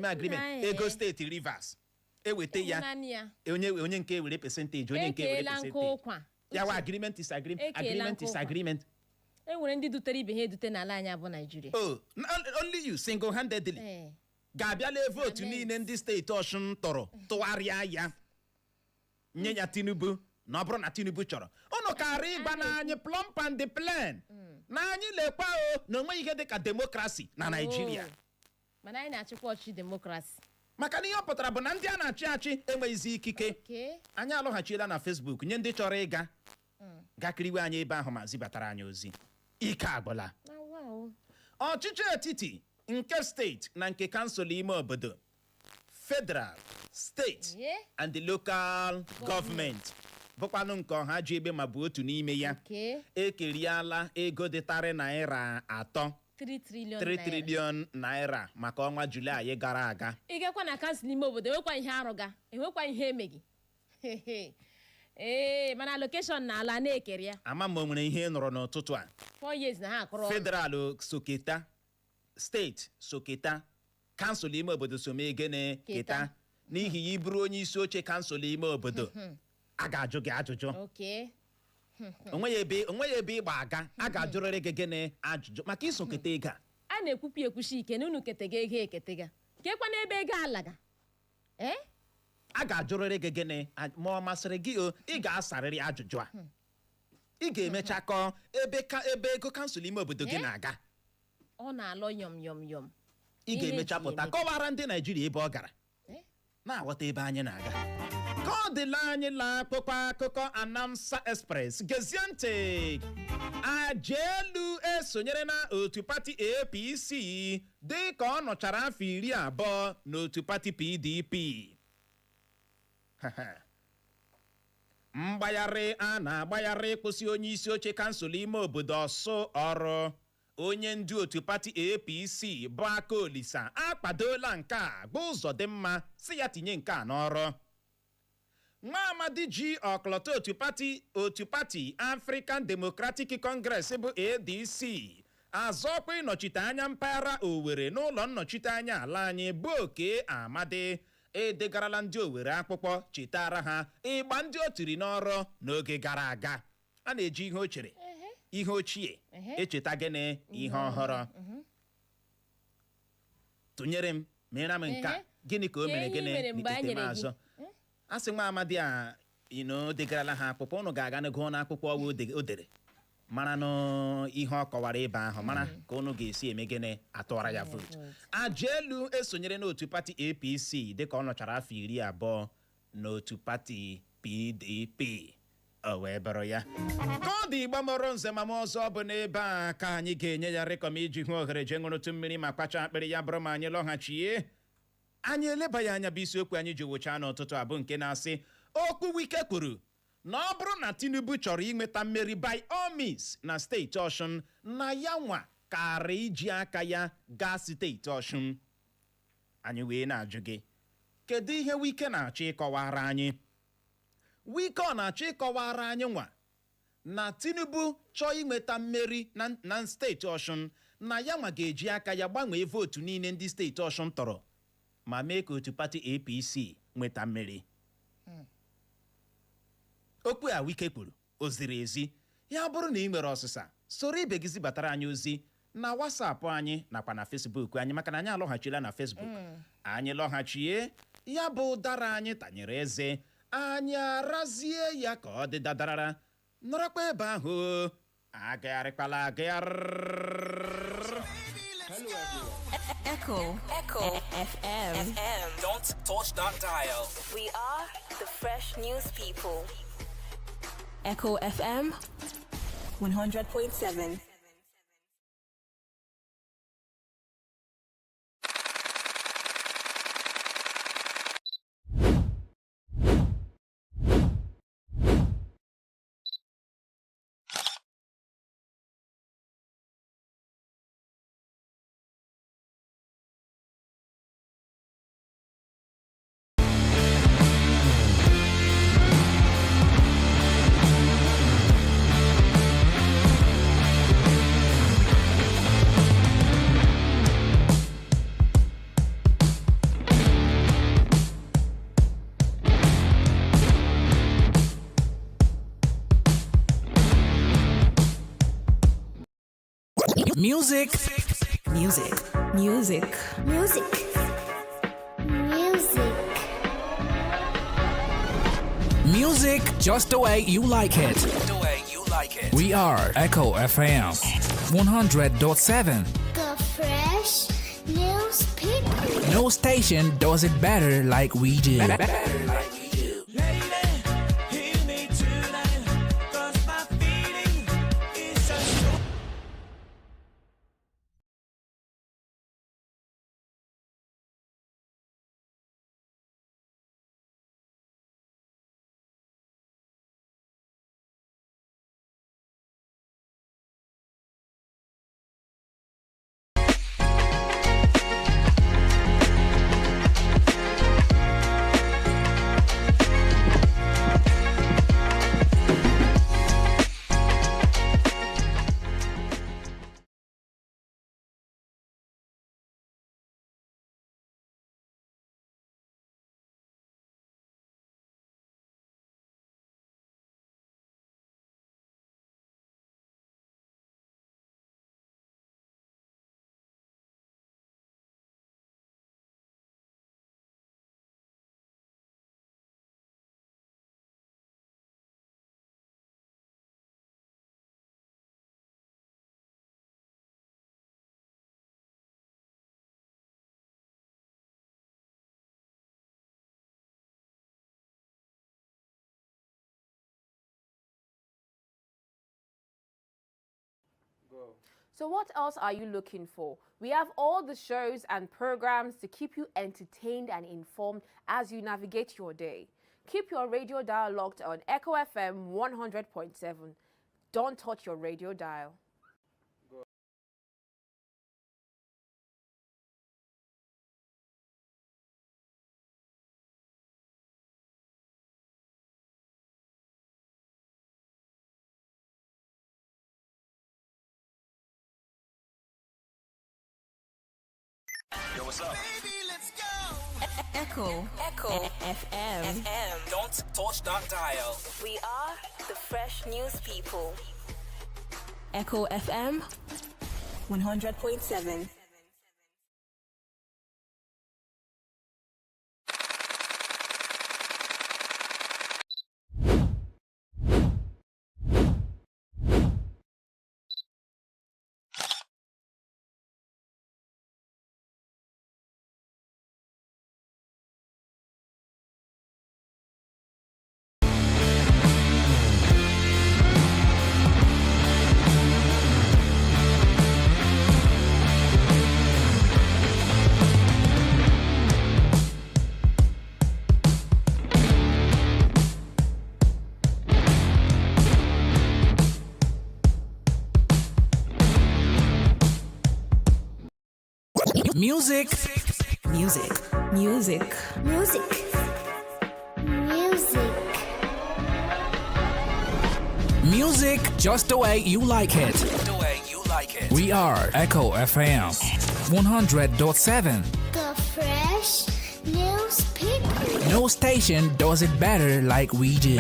agreement ego steeti Rivers ewete ya onye nke were percentage onye nke were percentage ya agreement is agreement enwere ndị dutere ibe ha edute n'ala anyị bụ Nigeria. Oh, only you single handedly ga-abịa lee vootu niile ndị steeti Osun tọrọ tụgharịa ya nye ya Tinubu na ọ bụrụ na Tinubu chọrọ unu kaara ịgba n'anyị plump and the plan na anyị lekwa na onweghị ihe dịka demokrasi na Nigeria. Mana anyị na-achịkwa ọchịchị demokrasi maka na ihe ọ pụtara bụ na ndị a na-achị achị enweghịzi ikike. Anyị alọghachiela na Facebook nye ndị chọrọ ịga gakiriwe anyị ebe ahụ ma zibatara anyị ozi ike agwụla. Ọchịchị etiti nke steeti na nke kansụl ime obodo federal steeti and the local government bụkwanụ nke ọha ji egbe ma bụ otu n'ime ya ekeriala ego dịtarị naira 3 trilion naira maka ọnwa Julaị gara aga. Ị gakwa na kansụl ime obodo enwekwa ihe arụga enwekwa ihe emeghị mana location na ala na-ekere ya ama m nwere ihe nọrọ n'ụtụtụ a 4 years na ha akọrọ federal soketa steeti soketa kansụl ime obodo somegene keta n'ihi ya iburu onye isi oche kansụl ime obodo a ga-ajụ gị ajụjụ onwe ya ebe ịgba aga a ga-ajụrịrị gị gịnị ajụjụ maka isoketa ego a na-ekwupụ ekwuchi ike na unu ketega ego eketega kekwa n'ebe ego alaga a ga-ajụrịrị gị gịnị ma ọ masịrị gị ị ga-asarịrị ajụjụ a ị ga-emecha kọọ ebe ego kansụl ime obodo gị na-aga ọ na-alọ yọm ị ga-emecha pụta kọwara ndị Naijiria ebe ọ gara na-aghọta ebe anyị na-aga ka ọ dịla anyị la akpụkpọ akụkọ Anamsa Express gezie ntị Ajelu esonyere na otu pati APC dị ka ọ nọchara afọ 20 n'otu pati PDP. Mgbagharị a na-agbagharị ịkwụsị onye isi oche kansụl ime obodo Ọsụ ọrụ onye ndị otu pati APC bụ Aka Olisa akpadola nke a gba ụzọ dị mma si ya tinye nke a n'ọrụ. Nwa amadi ji ọkọlọtọ otu pati African Democratic Congress bụ ADC azọkwa ịnọchite anya mpaghara Owerri n'ụlọ nnọchite anya ala anyị bụ Oke Amadi edegarala ndị Owerri akpụkpọ chetara ha ịgba ndị o tiri n'ọrụ n'oge gara aga. A na-eji ihe o chere ihe ochie echeta gịnị ihe ọhụrụ. Tụnyere m mere m nke gịnị ka o mere gịnị n'etiti maazụ a sị nwa amadi a degarala ha akpụkpọ unu ga-aga n'ego n'akwụkwọ o dere mara n'ihe ọ kọwara ebe ahụ mara ka unu ga-esi eme gịnị atụara ya vootu. Ajelu esonyere n'otu pati APC dịka ọ nọchara afọ 20 n'otu pati PDP o wee bụrụ ya ka ọ dị gbamọrọ nze ma ọzọ bụ n'ebe a ka anyị ga-enye ya rịkọm iji hụ ohere jee ṅụrụtụ mmiri ma kpacha akpịrị ya bụrụ ma anyị lọghachie anyị elebaghị anya bụ isiokwu anyị ji wụchaa n'ụtụtụ abụ nke na-asị Okwu Wike kwuru na ọ bụrụ na Tinubu chọrọ inweta mmeri by all means na steeti Osun na yanwa kaara iji aka ya gaa steeti Osun. Anyị wee na-ajụ gị kedu ihe Wike na-achọ ịkọwara anyị? Wike ọ na-achọ ịkọwara anyị nwa na Tinubu chọọ inweta mmeri na steeti Osun na yanwa ga-eji aka ya gbanwee vootu niile ndị steeti Osun tọrọ ma mee ka otu pati APC nweta mmeri. Okwu a Wike kwuru o ziri ezi ya bụrụ na ị nwere ọsịsa soro ibe gị zibatara anyị ozi na WhatsApp anyị nakwa na Facebook anyị maka na anyị alọghachila na Facebook. Anyị lọghachie ya bụ ụdara anyị tanyere eze anyị arazie ya ka ọ dị dadarara nọrọkwa ebe ahụ agagharịkwala agagharị. Echo FM. Don't touch that dial. We are the fresh news people. Echo FM 100.7. Music. Music. Music. Music. Music. Music just the way you like it. The way you like it. We are Echo FM 100.7. The fresh news people. No station does it better like we do. So what else are you looking for? We have all the shows and programs to keep you entertained and informed as you navigate your day. Keep your radio dial locked on Echo FM 100.7. Don't touch your radio dial. Yo, what's up? Baby, let's go. Echo FM. Don't touch that dial. We are the fresh news people. Echo FM 100.7. Music. Music. Music. Music. Music. Music just the way you like it. The way you like it. We are Echo FM 100.7. The fresh news people. No station does it better like we do.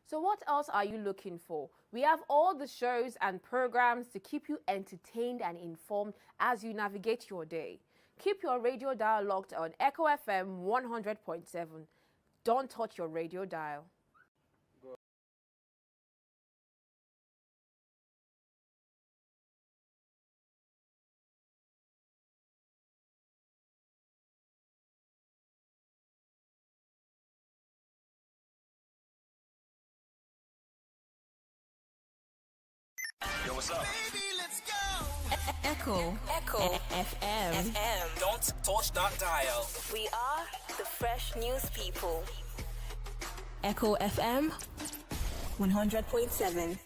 So what else are you looking for? We have all the shows and programs to keep you entertained and informed as you navigate your day. Keep your radio dial locked on Echo FM 100.7. Don't touch your radio dial. Yo, what's up? Baby, let's go. Echo FM. Don't touch that dial. We are the fresh news people. Echo FM 100.7.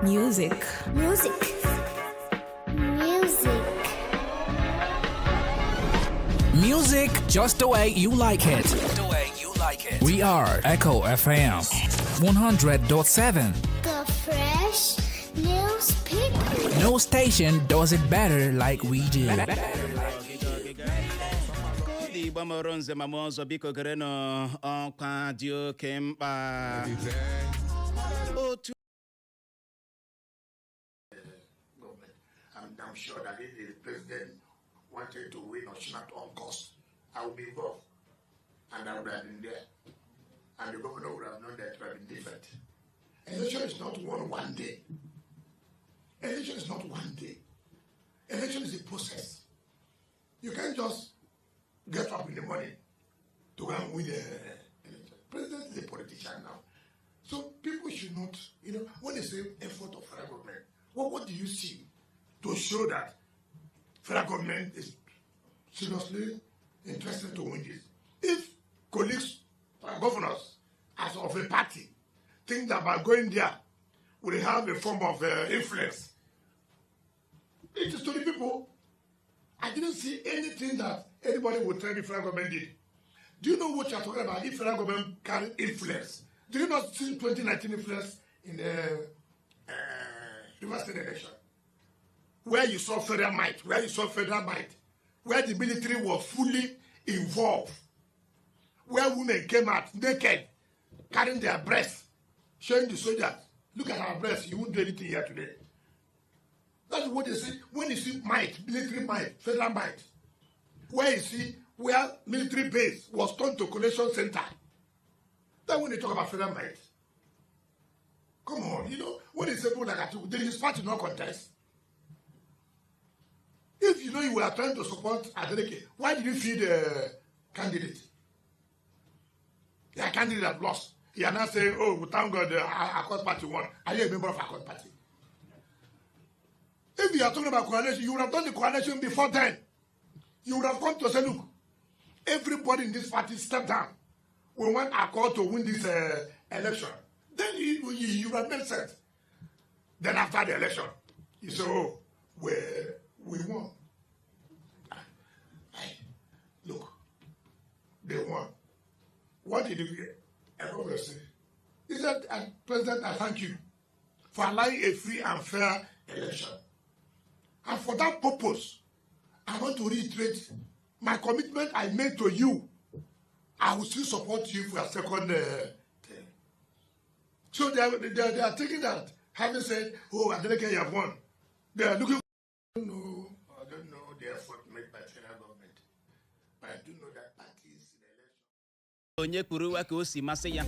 Music. Music just the way you like it. We are Echo FM 100.7. The fresh news people. No station does it better like we do. Igbo mụrụ nze ma mụọ ọzọ biko gere n'ọkwa dị oke mkpa otu I'm sure that if the president wanted to win Osun at all costs, I would be involved. And I would have been there. And the governor would have known that it would have been different. Election is not won one day. Election is not one day. Election is a process. You can't just get up in the morning to go and win the election. President is a politician now. So people should not, when they say effort of federal government, what do you see to show that federal government is seriously interested to win this? If colleagues, governors, as of a party, think that by going there, will have a form of influence, it is to the people. I didn't see anything that anybody would tell the federal government did. Do you know what you're talking about? If federal government can influence, do you not see 2019 influence in the River State election? Where you saw federal might, where the military was fully involved, where women came out naked, carrying their breasts, showing the soldiers, look at our breasts, you won't do anything here today. That's what they say. When you see might, military might, federal might, where you see where military base was turned to collection center, then when they talk about federal might, come on, when they say people like that, there is party no contest. If you were trying to support Adeleke, why did you feed the candidate? Their candidate have lost. You are not saying, oh, thank God, Accord Party won. Are you a member of Accord Party? If you are talking about coalition, you would have done the coalition before then. You would have come to say, look, everybody in this party stepped down. We want Accord to win this election. Then you would have made sense. Then after the election, you say, oh, we won. Look, they won. What did everyone say? He said, President, I thank you for allowing a free and fair election. And for that purpose, I want to reiterate my commitment I made to you. I will still support you for a second term. So they are taking that, having said, oh, Adeleke, you have won. They are looking. I don't know the effort made by federal government, but I do know that parties in the election. onye kwuru Wike O si masị ya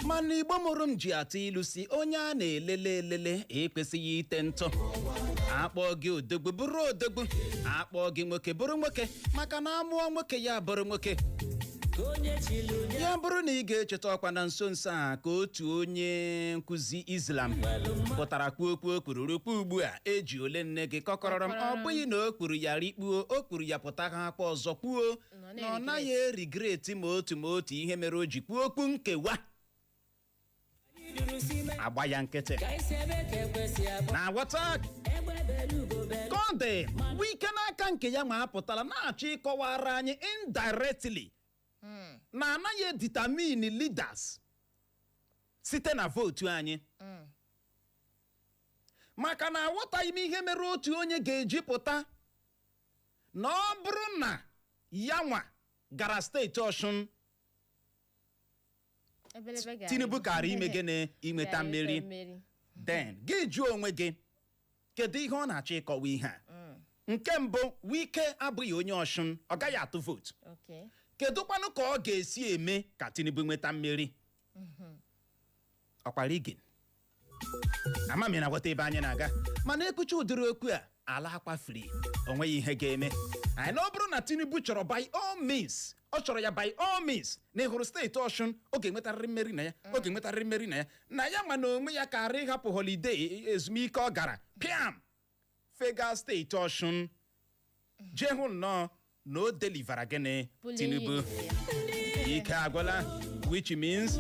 mana Igbo mụrụ m ji atụ ilu si onye a na-elele elele ekwesịghị ite ntụ akpọ gị odogbo buru odogbo akpọ gị nwoke buru nwoke maka na amụọ nwoke ya bụrụ nwoke ya bụrụ na ị ga-echeta ọkwa na nso nso a ka otu onye nkụzi Islam pụtara kwuo kwuru rukwa ugbu a eji ole nne gị kọkọrọrọ m ọ bụghị na o kwuru ya rikpuo o kwuru ya pụta ha akwa ọzọ kwuo na ọ naghị erigreti ma otu ihe mere o ji kwuo okwu nkewa agba ya nkịtị na ghọta ka ọ dị Wike n'aka nke ya ma apụtala na-achọ ịkọwara anyị indirectly na anaghị editamini leaders site na vootu anyị maka na aghọtaghị m ihe mere otu onye ga-eji pụta na ọ bụrụ na yanwa gara steeti Osun Tinubu kaara ime gịnị inweta mmeri then gị jụọ onwe gị kedu ihe ọ na-achọ ịkọwa ihe a nke mbụ Wike abụghị onye Osun ọ gaghị atụ vootu kedu kwanụ ka ọ ga-esi eme ka Tinubu nweta mmeri ọkwara ige ama m na ghọta ebe anyị na-aga mana ekwucha ụdịrị okwu a ala akwafiri onweghị ihe ga-eme anyị na ọ bụrụ na Tinubu chọrọ by all means ọ chọrọ ya by all means na ịhụrụ steeti Osun ọ ga-enwetarịrị mmeri na ya ọ ga-enwetarịrị mmeri na ya ma na onwe ya karịa ịhapụ holiday ezumike ọ gara piam fega steeti Osun jee hụ nnọọ na o delivera gịnị Tinubu ike agwụla which means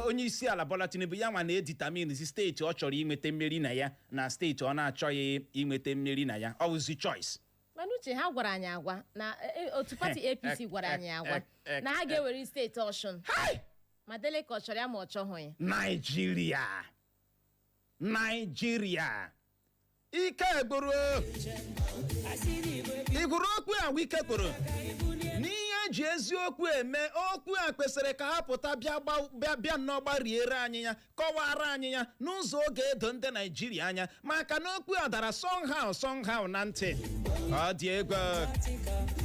onye isi ala Bola Tinubu ya nwa na-editamin si steeti ọ chọrọ inweta mmeri na ya na steeti ọ na-achọghị inweta mmeri na ya ọ wụzi choice mana uche ha gwara anyị agwa na otu pati APC gwara anyị agwa na ha ga-ewere steeti Osun ma dele ka ọ chọrọ ya ma ọ chọghị ya Nigeria ike gburu igwuru okwu a Wike kwuru n'ihe eji eziokwu eme okwu a kwesịrị ka ha pụta bịa nnọọ gbariere anyị ya kọwara anyị ya n'ụzọ oge edo ndị Naijiria anya maka na okwu a dara somehow na ntị ọ dị ego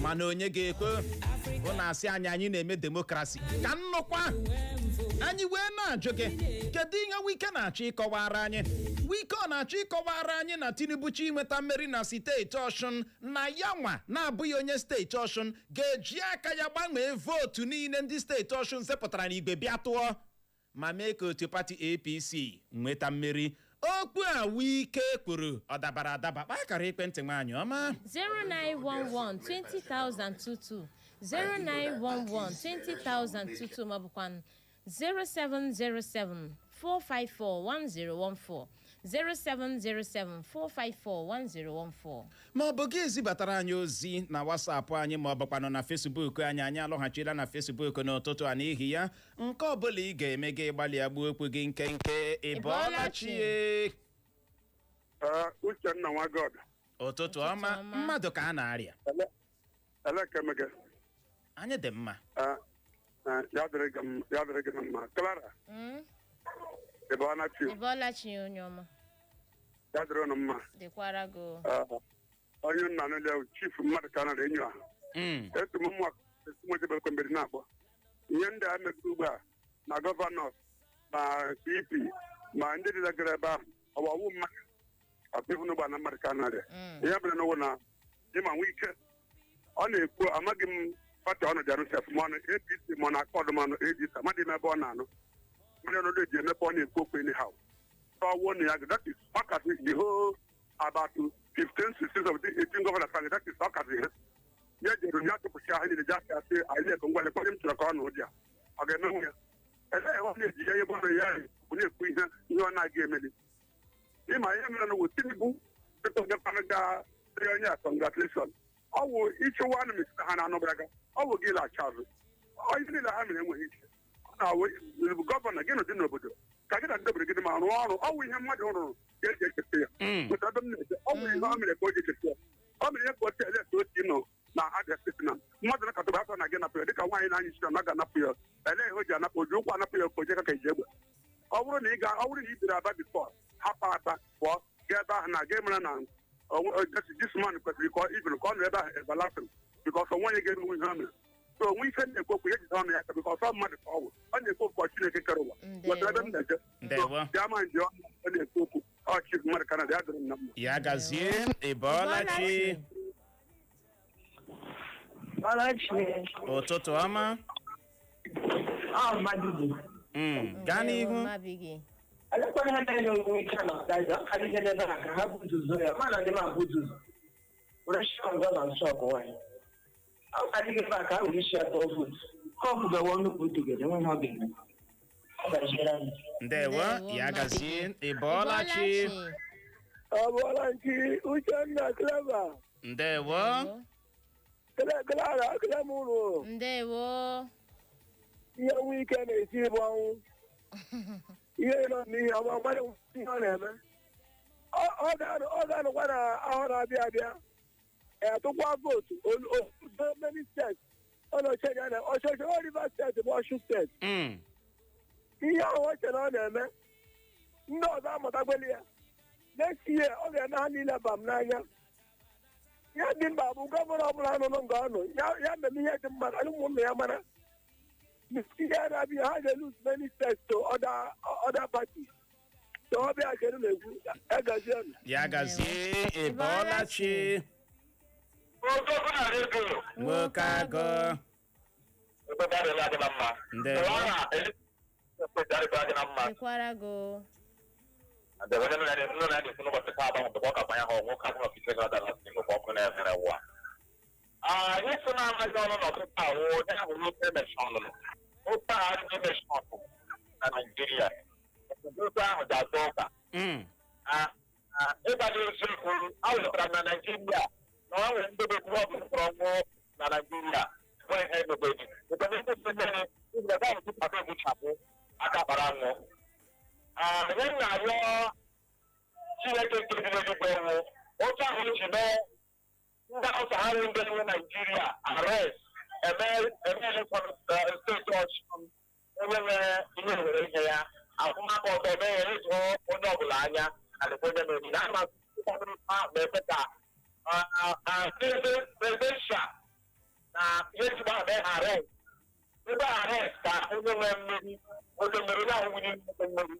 mana onye ga-ekwe ọ na-asị anyị na-eme demokrasi ka nnukwa anyị wee na-ajụ gị kedu ihe Wike na-achọ ịkọwara anyị Wike ọ na-achọ ịkọwara anyị na Tinubu chi inweta mmeri na steeti Osun na yanwa na-abụghị onye steeti Osun ga-eji aka ya gbanwee vootu niile ndị steeti Osun sepụtara n'igwe bịa tụọ ma mee ka otu pati APC nweta mmeri okwu a Wike kwuru ọ dabara adaba kpakara ekwentị nwaanyị ọma 0911 20,022 0911 20,022 maọbụkwa 0707 454 1014 0707 454 1014 ma ọ bụ gị zibatara anyị ozi na WhatsApp anyị ma ọ bụkwanụ na Facebook anyị alọghachila na Facebook n'ụtụtụ a n'ihi ya nke ọbụla ị ga-eme gị gbalịa gbuo okwu gị nkenke ịbọọlachie Uchenna nwa God ụtụtụ ọma mmadụ ka a na-arịa anyị dị mma ya dịrị gị mma Clara ịbọọlachi onye ọma ya dịrị unu mma dịkwara gị onye nna n'ụlọ chief mmadụ ka nara enyo a etu m mwa esimojebekwe mberi na-akpọ ihe ndị a mebiri ugbu a na gọvanọ ma CP ma ndị dịlegara ebe ahụ ọwawu mmadụ ọkpịhụ n'ụgbọ na mmadụ ka narịa ihe bere n'ụwụ na ịma Wike ọ na-ekwu amaghị m pati ọ nọdị arụsị afụmanụ APC ma ọ na-akọ ọdụmanụ ADC amadị m ebe ọ na-anụ mmiri ọnọdụ eji emepe ọ na-ekwu okwu anyhow ọwụ na ya that is ọkasị the whole about 15 16 of the 18 governors that is ọkasị ihe ya jere ya tụpụchi ahụ niile ji asị asị anyị na-ekwu ngwa lekwa m chọrọ ka ọ nụ ụdị a ọ ga-emenwu ya ele ọ na-eji ya ebe ọrụ ya bụ na-ekwu ihe ọ na-aga emeli ịma ihe mere na Tinubu ga onye a congratulation ọ wụ ịchịwa anụ mesita ha na-anụbara ọ wụ gị lacha azụ onye niile ha mere enweghị ike ọ na-awụ gọvanọ gị nọdị n'obodo ka gị na ndị obodo gị dị ma rụọ ọrụ ọ wụ ihe mmadụ rụrụ ka eji echeta ya nweta ebe m na-eje ọ wụ ihe ọ mere ka o ji echeta ya ọ mere ihe ka otu ele ka otu nọ na Abia steeti na mmadụ na-akatụba aka na gị napụ ya dịka nwaanyị na-anyị chiri na ga-anapụ ya ele ihe o ji anapụ oji ụkwụ anapụ ya ka o jeka ka iji egbe ọ bụrụ na ị biri Aba bifọ hapụ Aba pụọ gaa ebe ahụ na ga emere na this man kwesịrị ka ibiri ka ọ nọ ebe ahụ everlasting because onwe ga emenwe ihe o mere so onwe ife na-ekwu okwu ya jide ọnụ ya ka because ọ mmadụ ka ọ bụ ọ na-ekwu okwu Chineke kere ụwa wetara ebe m na-eje bịa ma nji ọ na-ekwu okwu ọchị mmadụ Kanada ya dịrị m na mma ya gazie ịbọọlachi ụtụtụ ọma gaa n'ihu. Alekwana ha na-enye onwe China ọgaza ọkara ihe n'ebe ha ka ha butuzo ya mana ndị ma butuzo reshi ọzọ na nsọ ọkụwa ya ọkara ihe ebe a ka ha were isi atọ votu ka ọ bụgawa nnukwu ntụgede nwe ha ọ ga-eme ọ gaziere anyị. Ndewo ya gazie ịbọọlachi. Ọbọlachi Uchenna Clever. Ndewo. Kaara akụla m ụlọ. Ndewo. Ihe Wike na-esi bụ ọnwụ. Ihe nọ n'ihe ọma mmadụ ihe ọ na-eme. Ọ ga-anụkwa na ahụ na-abịa abịa. Tụkwa vootu many steeti. Ọ na-oche ya na ọchịchị Rivers steeti bụ Osun steeti. Ihe ahụ ọ chere ọ na-eme. Ndị ọzọ amụtakweli ya. Next year ọ ga-eme ha niile ba m n'anya. Ya dị mba bụ gọvanọ ọbụla nọ nga ọnụ ya meme ihe dị mma anyị ụmụnna ya mara ihe na-abịa ha ga-elus many states to other parties so ọ bịa Kedu na-ekwu ya gazie ịbọọlachi. Nwoke agụ. Ndewo. Anyị so na-amaghị ọnụ n'ọtụtụ ahụ onye ahụ n'ofe emeshọnụ ofe ahụ adịghị emeshọnụ na Naịjirịa ofe ahụ ga-atọ ụka ịgbado eziokwu a wetara na Naịjirịa na ọ nwere ndị bekwu ọbụ mkpọrọ nwụ na Naịjirịa enweghị ha emebeghị ebere ndị mere ịgbada ahụ tụpata egbuchapụ aka kpara nwụ ihe m na-arịọ Chineke nke dị n'eluigwe nwụ otu ahụ ji mee ndị ọsọ ha nwe ndị nwe Naịjirịa arrest emeelekwa steeti Ọchịchị onye nwere ihe nwere ihe ya akwụmaka ọzọ meghere ịzụ onye ọbụla anya alekwa onye mere na ama na-efe ka presidensha na ihe jigba ha mee arrest ebe arrest ka onye nwee mmeri onye mmeri ya nwunye mmeri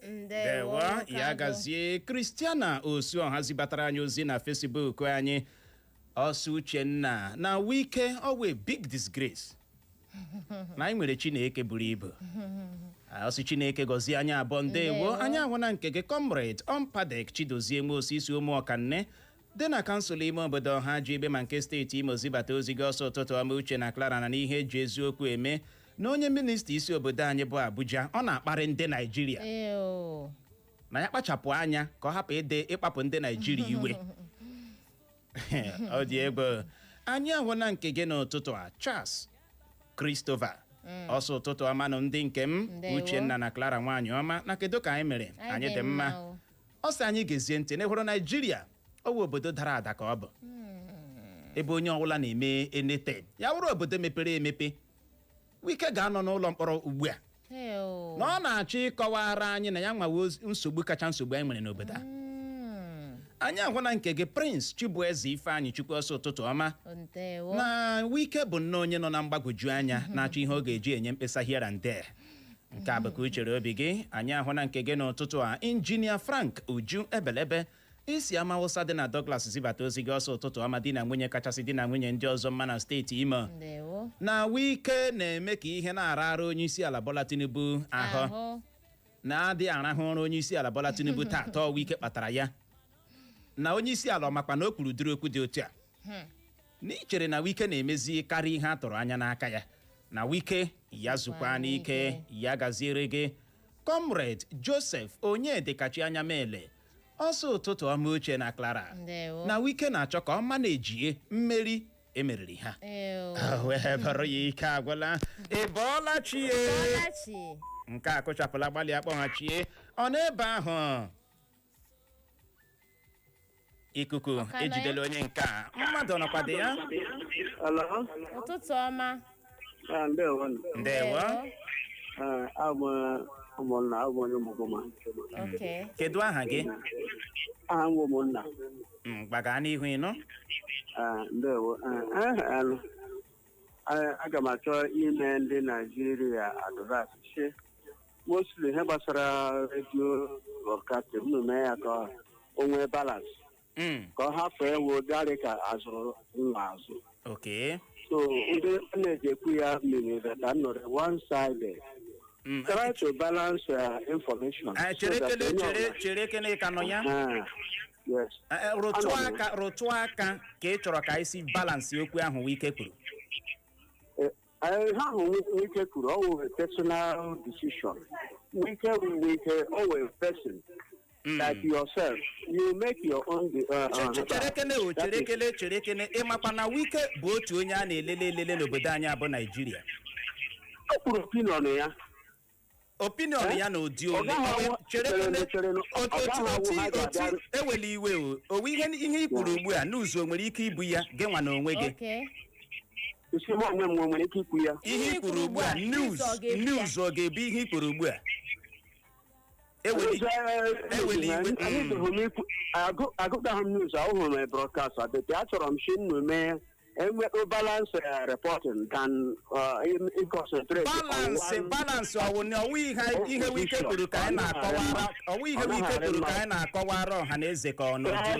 Ndewo ya gazie. Christiana Osu zibatara anyị ozi na Facebook anyị. Ọsụ Uchenna na Wike ọwe big disgrace na anyị nwere Chineke buru ibu. Ọsụ Chineke gọzie anyị abụọ. Ndewo anyị ahụ na nke gị Comrade Ompadek Chidozie nwe osisi ụmụ ọkanne dị na kansụl ime obodo ha ji ebe ma nke steeti Imo zibata ozi gị ọsọ ụtụtụ ọma Uche na Clara na n'ihe eji eziokwu eme na onye minista isi obodo anyị bụ Abuja ọ na-akparị ndị Naịjirịa na ya kpachapụ anya ka ọ hapụ ịkpapụ ndị Naịjirịa iwe. Ọ dị egwu. Anyị ahụ na nke gị n'ụtụtụ a Charles Christopher ọsọ ụtụtụ ọma na ndị nke m Uchenna na Clara nwaanyị ọma na kedu ka anyị mere anyị dị mma. Ọ sị anyị gezie ntị n'ịhụrụ Naịjirịa ọ bụ obodo dara ada ka ọ bụ ebe onye ọbụla na-eme enete ya wụrụ obodo mepere emepe. Wike ga-anọ n'ụlọ mkpọrọ ugbu a na ọ na-achọ ịkọwara anyị na ya nwawo nsogbu kacha nsogbu anyị nwere n'obodo a. Anyị ahụ na nke gị Prince Chibueze Ifeanyị Chukwu ọsọ ụtụtụ ọma na Wike bụ nnọọ onye nọ na mgbagwoju anya na-achọ ihe ọ ga-eji enye mkpesa here and there. Nke a bụ ka uchere obi gị. Anyị ahụ na nke gị n'ụtụtụ a Injinia Frank Uju Ebelebe isi ama Hausa dị na Douglas zibata ozi gị ọsọ ụtụtụ ọma di na nwunye kachasị di na nwunye ndị ọzọ mma na steeti Imo na Wike na-eme ka ihe na-ara onye isi ala Bola Tinubu ahụ na-adị arahụ ọrụ onye isi ala Bola Tinubu taa atọ Wike kpatara ya na onye isi ala ọmakwa na o kwuru dịrị okwu dị otu a n'ichere na Wike na-emezi karịa ihe a tụrụ anya n'aka ya na Wike ya zukwa n'ike ya gaziere gị Comrade Joseph Onyedikachi anya mele ọsọ ụtụtụ ọma Uche na Clara na Wike na-achọ ka ọ ma na-ejie mmeri emeriri ha wee bụrụ ya ike agwụla. Ịbọọlachi nke a kụchapụla gbalị akpọghachie ọ n'ebe ahụ ikuku ejidela onye nke a mmadụ nọkwado ya. Ụtụtụ ọma. Ndewo. Ụmụnna abụ onye Mugoma. Kedu aha gị? Aha m ụmụnna. Gbaga n'ihu ịnụ. Ndewo. Aga m achọ ime ndị Naịjirịa advaịs mostly ihe gbasara redio broadcasting m mee ya ka o nwee balance ka ọ hapụ ewu garị ka azụrụ nwa azụ. So one-sided. Try to balance information. Yes. Rotu aka ka ị chọrọ ka isi balance okwu ahụ Wike kwuru. Wike kwuru always a personal decision. Wike always person. Like yourself, you make your own. Cherekene ịmakwa na Wike bụ otu onye a na-elele n'obodo anyị abụ Naijiria. O kwuru opinion ya na ụdị ole otu eweli iwe owe ihe i kwuru ugbu a n'ụzọ nwere ike ibu ya gị nwa n'onwe gị. Ihe i kwuru ugbu a news ọ ga-ebu ihe i kwuru ugbu a. Eweli iwe. Agụtaghị m news ahụhụ m broadcast adịte achọrọ m shinu mee enwekọ balance reporting than concentrate. Balance ọwụ ihe Wike kwuru ka anyị na-akọwara ọha na eze ka ọ n'ụdị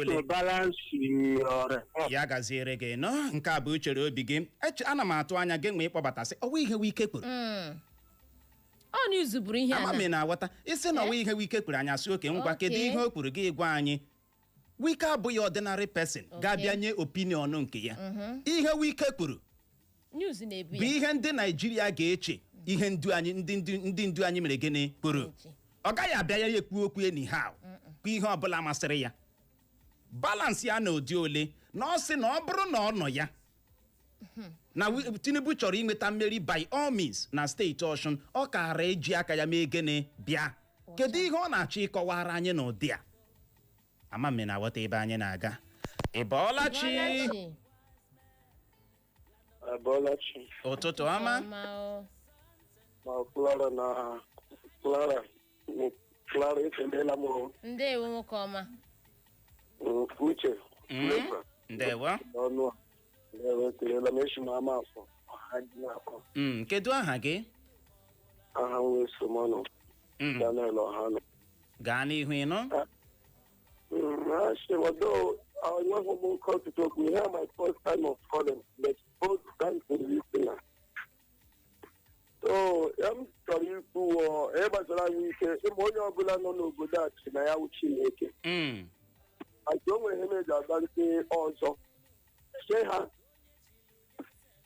ole. Ya gaziere gị nọ nke a bụ uchere obi gị. Ana m atụ anya gị mgbe ịkpọbatasị ọwụ ihe Wike kwuru. Ọ n'izu bụrụ ihe ama m na-aghọta isi na ọwụ ihe Wike kwuru anya sị oke ngwa kedu ihe o kwuru gị gwa anyị. Wike abụghị ordinary person ga-abịa nye opinion nke ya. Ihe Wike kwuru bụ ihe ndị Naijiria ga-eche ihe ndị ndu anyị mere gịnị kwuru. Ọ gaghị abịa ya ekwu okwu anyhow kwa ihe ọbụla masịrị ya. Balance ya na ụdị ole na ọ sị na ọ bụrụ na ọ nọ ya na Tinubu chọrọ inweta mmeri by all means na steeti Osun, ọ kaara eji aka ya mee gịnị bịa. Kedu ihe ọ na-achọ ịkọwara anyị n'ụdị a? Ama m na-aghọta ebe anyị na-aga. Ịbọọlachi. Ụtụtụ ọma. Clara ekendela m. Ndewo nwoke ọma. Uche. Ndewo. Ndewo kelela m eshi m ama afọ. Kedu aha gị? Aha m wee Somono. Daniel Ohano. Gaa n'ihu ịnụ. Although I wasn't called to talk, we have my first time of calling, but both times in listener. So I'm sorry for everybody. We say, "Emoyo no no good at na ya uchineke." I don't want him to advance also. Say ha.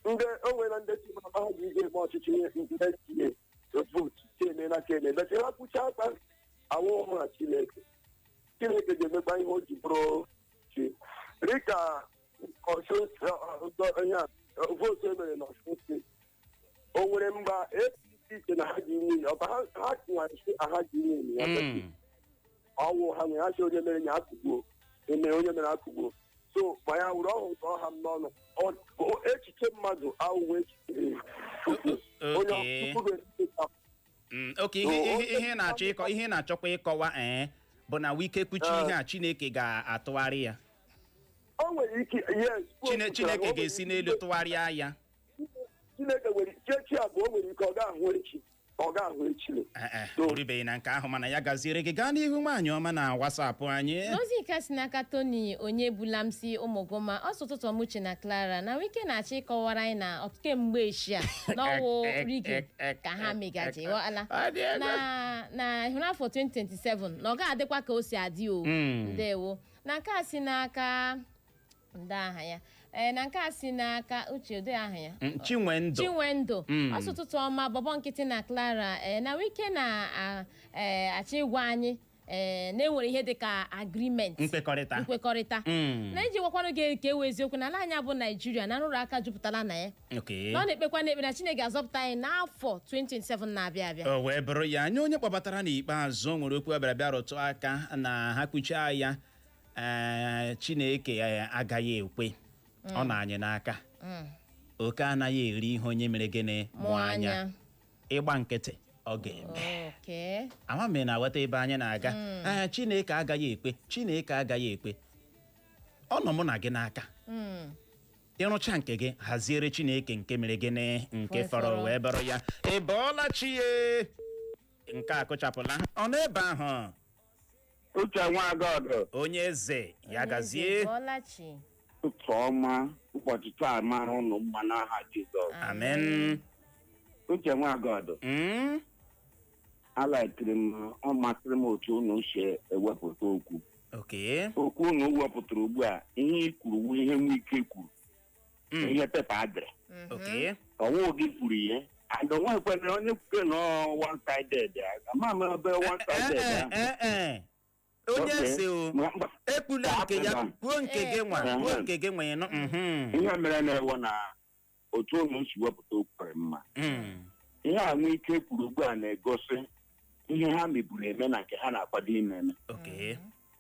Nde when and that you have to more to investigate the vote. Say me na kene, but you have to chat. I won't chineke. Chineke ga-emekwa ihe o ji bụrụ chi dịka vootu emere n'Ọsun steeti. O nwere mgba APC na ha ji niile ọba ha tinwanyị aha ji niile ya ọwụ ha nwere achị onye mere ya akụgbuo eme onye mere akụgbuo. So ma ya wụrụ ọhụụ ka ọha m n'ọnụ echiche mmadụ awụwe echiche onye oke ihe na-achọkwa ịkọwa bụ na Wike kwuchi ihe a Chineke ga-atụgharị ya. O nwere ike Chineke ga-esi n'elu tụgharịa ya. Chineke nwere chechi abụọ nwere ike ọ ga-ahụ echi. Oribeghị na nke ahụ mana ya gaziere gị gaa n'ihu nwaanyị ọma na WhatsApp anyị. Ozi nke si n'aka Tony onye bulamsi ụmụgoma ọsụtụtụ ọmụche na Clara na Wike na-achọ ịkọwara anyị na ọtụtụ mgbe eshia n'ọwụ rigi ka ha megaje wala na ihu n'afọ 2027 na ọ ga-adịkwa ka o si adị o. Ndewo na nke a si n'aka ndị aha ya na nke a si n'aka uche ode aha ya Chinwendo ọsụtụtụ ọma bọbọ nkịtị na Clara na Wike na-achọ ịgwa anyị na-enwere ihe dịka agreement nkwekọrịta na iji gwakwanụ gị ka ewe eziokwu na ala anya bụ Naijiria na nrụrụ aka jupụtara na ya na ọ na-ekpekwa n'ekpe na Chineke azọpụta anyị n'afọ 2027 na-abịa abịa. O wee bụrụ ya anya onye kpọbatara n'ikpeazụ nwere okwu bịara rụtụ aka na ha kpuchie ya Chineke agaghị ekwe ọ na-anyị n'aka oke anaghị eri ihe onye mere gịnị mụ anya ịgba nkịtị ọ ga-eme. Ama m na-aghọta ebe anyị na-aga. Chineke agaghị ekwe ọ nọ mụ na gị n'aka ịrụcha nke gị haziere Chineke nke mere gịnị nke fọrọ wee bụrụ ya. Ịbọọla chie nke a kụchapụla ọ n'ebe ahụ Uche nwa God onye eze ya gazie. ụtụtụ ọma ụbọchị taa mara ụnụ mma n'aha Jizọs. Amen. Uche Nwagọdụ. Alaikiri m, ọ masịrị m otu unu si ewepụta okwu. Okwu unu wepụtara ugbu a, ihe i kwuru ihe Wike kwuru. Ihe pepa adịrị. Ọwụ gị kwuru ihe. And nwekwere onye kwuke na one-sided. Ama m ebe one-sided. Onye si o ekpula nke ya kwuo nke gị nwa kwuo nke gị nwe nọ. Ihe mere na-ewe na otu unu si wepụta okwu mma. Ihe a Wike kwuru ugbu a na-egosi ihe ha meburu eme na nke ha na-akwado ime.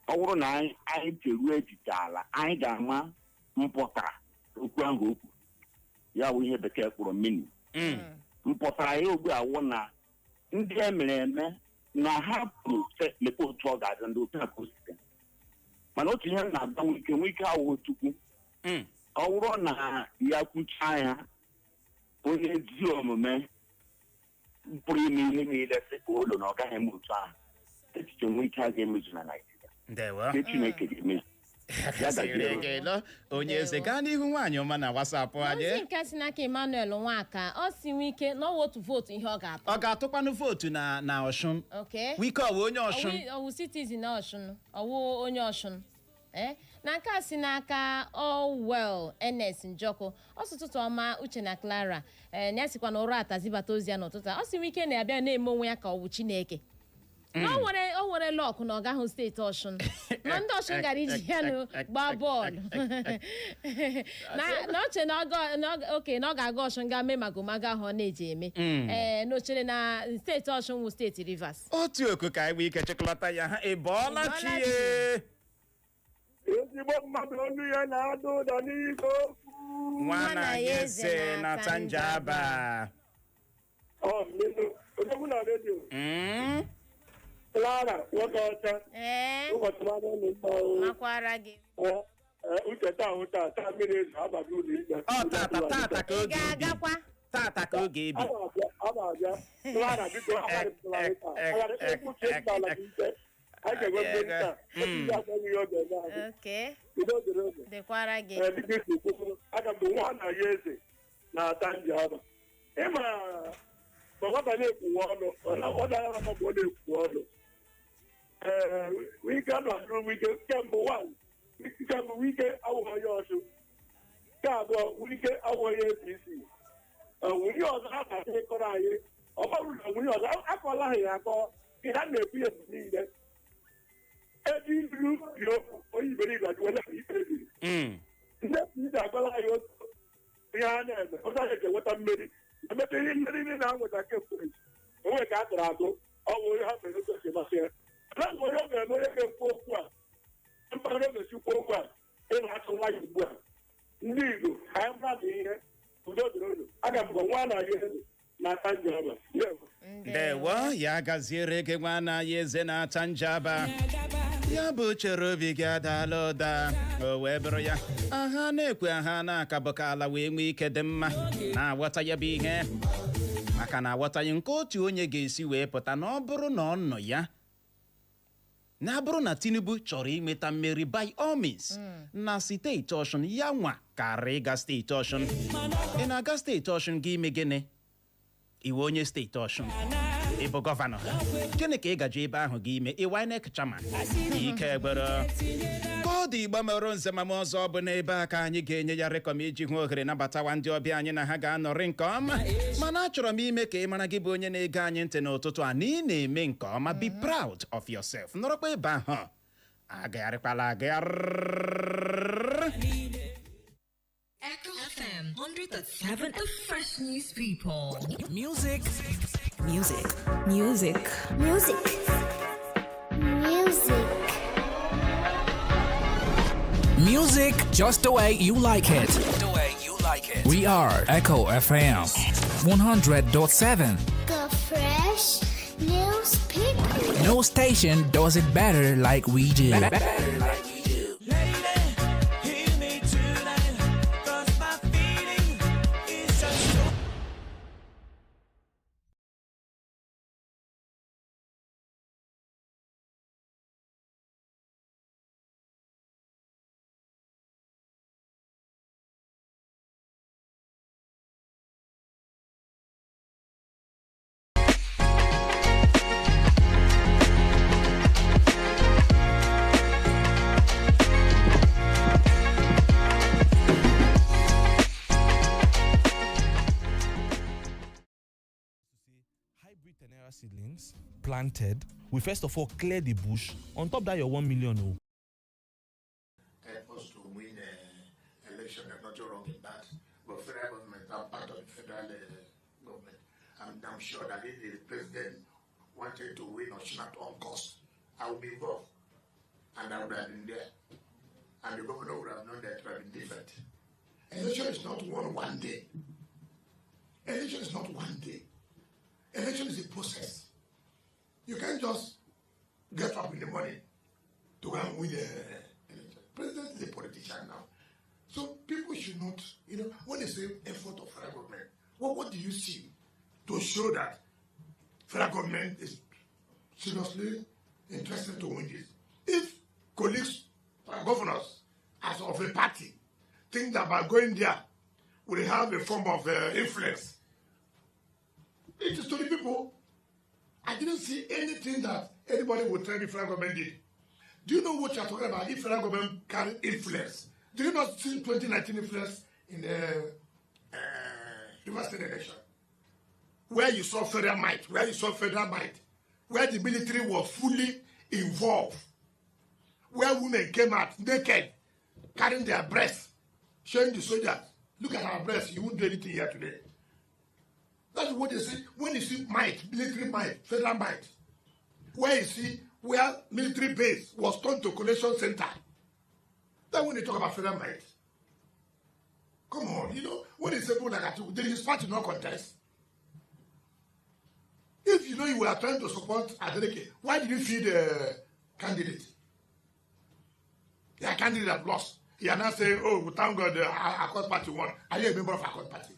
Ọ bụrụ na anyị cheruo echiche ala, anyị ga-ama mpụtara okwu ahụ okwu. Ya bụ ihe bekee kpọrọ mini. Mpụtara ya ugbu a wụ na ndị emere eme na ha pụrụ lekwa otu ọ ga-adị ndị otu akosite. Mana otu ihe na-agba Wike awụ Chukwu. Ọ bụrụ na ya kwuchaa ya onye ezi omume pụrụ ime ihe niile sị ka ụlọ na ọ gaghị eme otu ahụ. Echiche Wike a ga-emezu na Naịjirịa. Chineke ga-eme. Onye eze gaa n'ihu nwaanyị ọma na WhatsApp anyị. Ozi nke si n'aka Emmanuel Nwaka, ọ si Wike na otu vootu ihe ọ ga-atụ. Ọ ga-atụkwanụ vootu na Osun. Wike ọ bụ onye Osun. Ọ bụ citizen Osun. Ọ bụ onye Osun. Na nke a si n'aka Owell NS Njoko, ọsụtụtụ ọma Uche na Clara, ya sikwa na ụra atazibata ozi ya n'ụtụtụ. Ọ si Wike na-abịa na-eme onwe ya ka ọ bụ Chineke. O nwere lọkụ na ọ gaghị steeti Osun. Na ndị Osun gara iji ya gbaa bọọlụ. Na oche na ọ ga-aga Osun gaa mee magomago ahụ ọ na-eji eme. N'ochere na steeti Osun wụ steeti Rivers. Otu oku ka anyị ike chịkọlata ya ha ịbọọla chie. Ezigbo mmadụ olu ya na-ada ụda n'ike okwu. Nwa na ya eze na Tanjaba. Onye mụ na redio. Clara, nwoke ọcha. Ụbọchị mmadụ ụlọ mma. Makwara gị. Uche taa mmiri ezu abaghị ụlọ ikpe. Tata ka oge ebi. Tata ka oge ebi. Abịa. Clara biko I can go there. Okay. The Quaragi. I can go 1 year. Now, Tanjaba. Emma, but what I live for what I have about it. We cannot do we can camp one. We can our Yoshu. Cabo, we get our APC. We also have a take on I. We also have a lie. It had no fear needed. Every group, or you believe that when what I'm ready. I'm not really now what I can put. Oh, I got that. Oh, we have a little here. That's what I'm going to go. I'm going to go for. And I don't like it. Legal. I am not here. I got one idea. Dewo ya gaziere gị nwana ya eze na Tanjaba. Ya bụ chere obi gị adala ụda. O wee bụrụ ya. Aha na-ekwe aha na-akabụka ala wee nwee ike dị mma. Na-aghọta ya bụ ihe. Maka na aghọtaghị nke otu onye ga-esi wee pụta na ọ bụrụ na ọ nọ ya. Na bụrụ na Tinubu chọrọ inweta mmeri by all means. Na steeti Osun yanwa kaara ịga steeti Osun. Ị na-aga steeti Osun gị ime gịnị? Iwe onye steeti Osun. Ị bụ gọvanọ. Gịnị ka ị gaje ebe ahụ gị ime? Iwe INEC chairman. Ike egbere. Ka ọ dị Igbo mere nzemama ọzọ bụ n'ebe a ka anyị ga-enye ya rekọm iji hụ ohere nabatawa ndị ọbịa anyị na ha ga-anọrị nke ọma. Mana achọrọ m ime ka ị mara gị bụ onye na-ege anyị ntị n'ụtụtụ a na ị na-eme nke ọma. Be proud of yourself. Nọrọkwa ebe ahụ. Agagharịkwala agagharị. Echo FM 100.7, the fresh news people. Music. Music just the way you like it. We are Echo FM 100.7. The fresh news people. No station does it better like we do. planted, we first of all clear the bush. On top that, your 1 million. Help us to win election. There's nothing wrong in that. But federal government are part of the federal government. I'm sure that if the president wanted to win Osun at all costs, I would be involved. And I would have been there. And the governor would have known that it would have been different. Election is not one day. Election is not one day. Election is a process. You can't just get up in the morning to go and win the election. President is a politician now. So people should not, when they say effort of federal government, what do you see to show that federal government is seriously interested to win this? If colleagues, governors, as of a party, think that by going there, will have a form of influence, it is to the people. I didn't see anything that anybody would tell the federal government did. Do you know what you're talking about? If federal government carry influence, do you not see 2019 influence in the River State election? Where you saw federal might, where the military was fully involved, where women came out naked, carrying their breasts, showing the soldiers, look at our breasts, you won't do anything here today. That's what they say. When you see might, military might, federal might, where you see where military base was turned to collation center, then when they talk about federal might, come on, when they say people like that, there is party no contest. If you were trying to support Adeleke, why did you feed the candidate? Their candidate had lost. He are now saying, oh, we thank God the Accord Party won. Are you a member of Accord Party?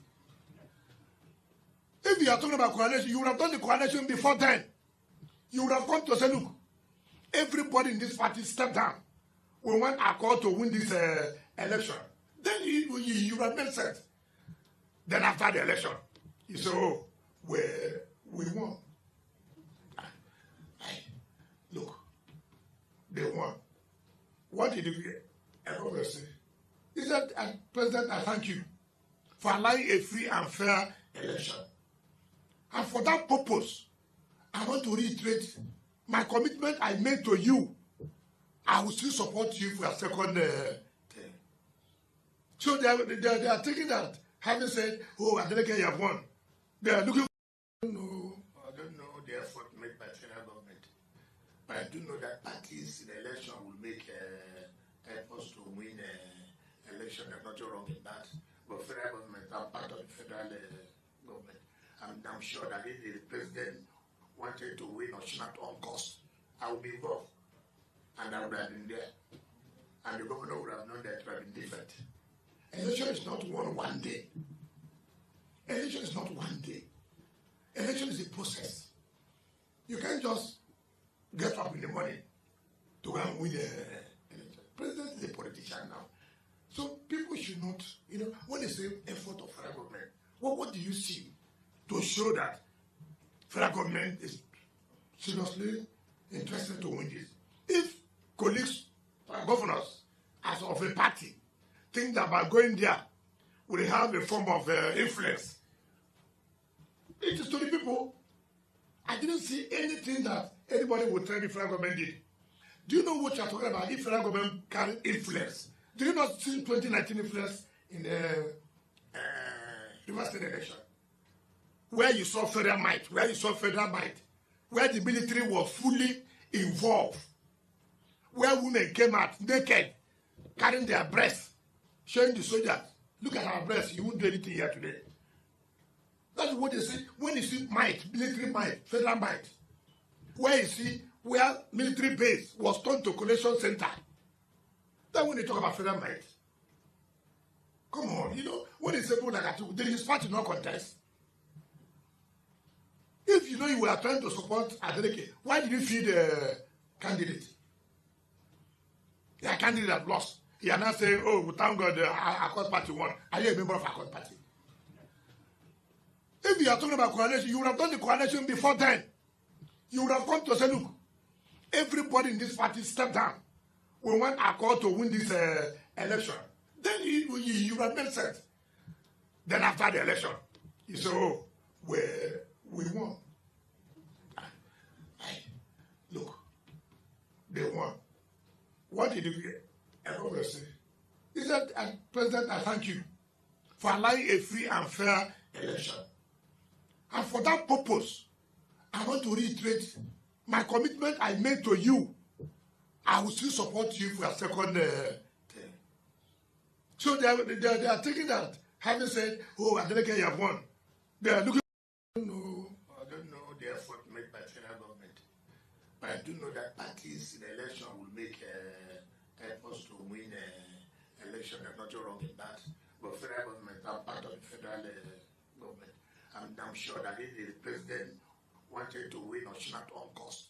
If you are talking about coalition, you would have done the coalition before then. You would have come to say, look, everybody in this party stepped down. We want Accord to win this election. Then you would have made sense. Then after the election, you say, oh, we won. Look, they won. What did everybody say? He said, President, I thank you for allowing a free and fair election. And for that purpose, I want to reiterate my commitment I made to you. I will still support you for a second term. So they are taking that, having said, oh, Adeleke, you have won. They are looking. I don't know the effort made by federal government. But I do know that parties in the election will make efforts to win election. There's nothing wrong in that. But federal government are part of the federal government. I'm sure that if the president wanted to win Osun at all costs, I would be involved. And I would have been there. And the governor would have known that it would have been different. Election is not one day. Election is not one day. Election is a process. You can't just get up in the morning to go and win the election. President is a politician now. So people should not, when they say effort of federal government, what do you see to show that federal government is seriously interested to win this? If colleagues, governors, as of a party, think that by going there, will have a form of influence, it is to the people. I didn't see anything that anybody would tell the federal government did. Do you know what you're talking about? If federal government carry influence, do you not see 2019 influence in the River State election? Where you saw federal might, where the military was fully involved, where women came out naked, carrying their breasts, showing the soldiers, look at our breasts, you won't do anything here today. That's what they say. When you see might, military might, federal might, where you see where military base was turned to collation center, then when they talk about federal might, come on, when they say people like that, there is party no contest. If you were trying to support Adeleke, why did you feed the candidate? Their candidate had lost. He are now saying, oh, we thank God the Accord Party won. Are you a member of Accord Party? If you are talking about coalition, you would have done the coalition before then. You would have come to say, look, everybody in this party stepped down. We want Accord to win this election. Then you would have made sense. Then after the election, you say, oh, we won. what did Governor say? He said, President, I thank you for allowing a free and fair election. And for that purpose, I want to reiterate my commitment I made to you. I will still support you for a second thing. So they are thinking that, having said, oh, Adeleke, you have won. They are looking. I don't know the effort made by federal government. But I do know that parties in the election will make efforts to win election. There's nothing wrong in that. But federal government are part of the federal government. And I'm sure that if the president wanted to win Osun at all costs,